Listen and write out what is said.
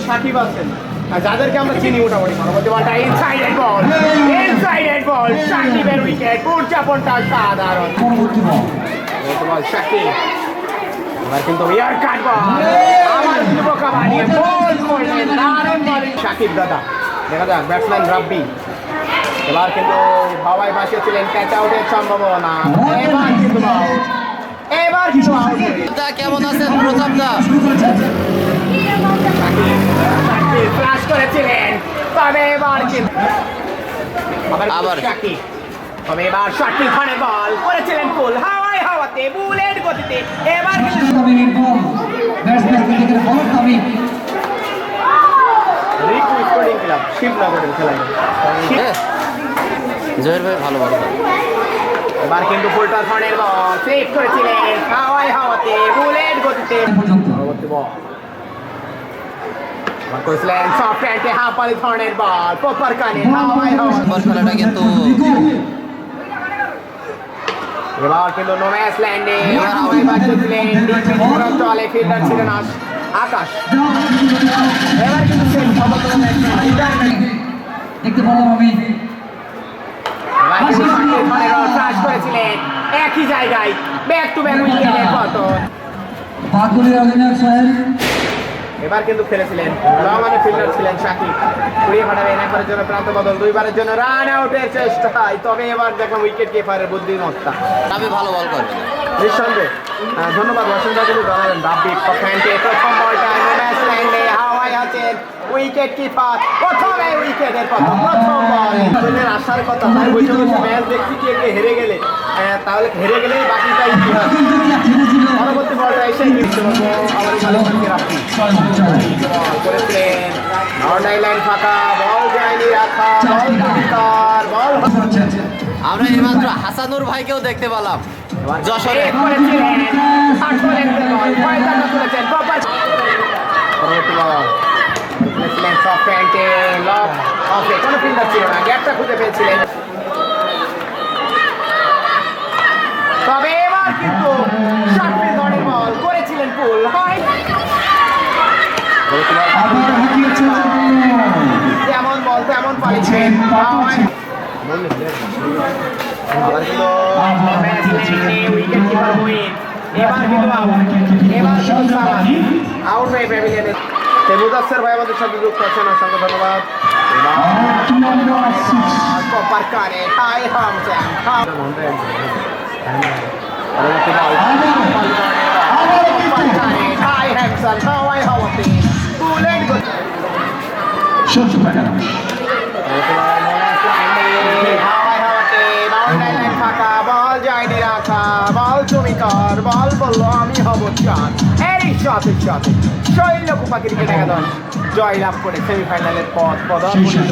সাকিব আছেন যাদেরকে আমরা চিনি মোটামুটি পরবর্তী বলটা ইনসাইডেড বল সাকিবের উইকেট উদযাপনটা সাধারণ বল সাকিব এবার কিন্তু ইয়ার কাট বল আমার বোকা বানিয়ে বল করলেন দারুণ বলিং সাকিব দাদা দেখা যাক ব্যাটসম্যান রাব্বি এবার কিন্তু হাওয়ায় ভাসিয়েছিলেন ক্যাচ আউটের সম্ভাবনা এবার কিন্তু আউট কেমন আছেন প্রতাপ দা? ফ্লাশ করেছিলেন তবে এবার আবার সাকিব তবে এবার সাকিব খানের বল করেছিলেন ফুল হাওয়াতে বুলেট গতিতে এবার শিবনগরের খেলায় জয়ের ভাই ভালো ভালো এবার কিন্তু ফুলটা ধরনের বল সেভ করেছিলেন হাওয়াতে বুলেট গতিতে পরবর্তী বল করেছিলেন সফট হ্যান্ডে হাফালি ধরনের বল প্রপার কানে খেলাটা কিন্তু এবার কিন্তু নোম্যাস ল্যান্ডে হাওয়ায় বাজিয়েছিলেন চলে ফিল্ডার ছিলেন আকাশ এবার কিন্তু সেই দেখতে পেলাম আমি ফ্লাশ করেছিলেন একই জায়গায় ব্যাক টু ব্যাক উইকেটের পতন বাদগুলির অধিনায়ক সাহেব এবার কিন্তু খেলেছিলেন রহমানের ফিল্ডার ছিলেন সাকিব ঘুরিয়ে পাঠাবেন একবারের জন্য প্রান্ত বদল দুইবারের জন্য রান আউটের চেষ্টায় তবে এবার দেখলাম উইকেট কিপারের বুদ্ধিমত্তা আমি ভালো বল করবেন নিঃসন্দেহে ধন্যবাদ বসন্ত কিন্তু জানালেন রাব্বি পয়েন্টে প্রথম বলটা নোম্যাস ল্যান্ডে হাওয়ায় আছেন উইকেট কিপার প্রথমে উইকেটের প্রথম বল আসার কথা তাই বলছে ম্যাচ দেখছি কি হেরে গেলে তাহলে হেরে গেলেই বাকিটা ইতিহাস পরবর্তী বলটা এসে করেছিলেন নর্থ আইল্যান্ড ফাঁকা বল যায়নি রাখা বল আমরা এইমাত্র হাসানুর ভাইকেও দেখতে পেলাম যশোরে করেছিলেন পরবর্তী বল সফট প্যান্টে লব অফে কোনো ফিল্ডার ছিল না গ্যাপটা খুঁজে পেয়েছিলেন তবে এবার কিন্তু সাকিব ধরনের বল করেছিলেন পুল হয় যেমন বল তেমন পাইছেন উইকেট কিপার উইন এবার কিন্তু আউট হয়ে প্যাভিলিয়নে মুদাসসির ভাই আমাদের সাথে যুক্ত আছেন অসংখ্য ধন্যবাদ কপার কানে হাই হাম জ্যাম হাই হ্যামসন হাওয়াই হাওয়াতে বুলেট ফাঁকা বল যায়নি রাখা বল তুমি কর বল বললো আমি হব চান এই সাথে শৈল কুপা ক্রিকেট একাদশ জয়লাভ করে সেমিফাইনালের পথ প্রদর্শন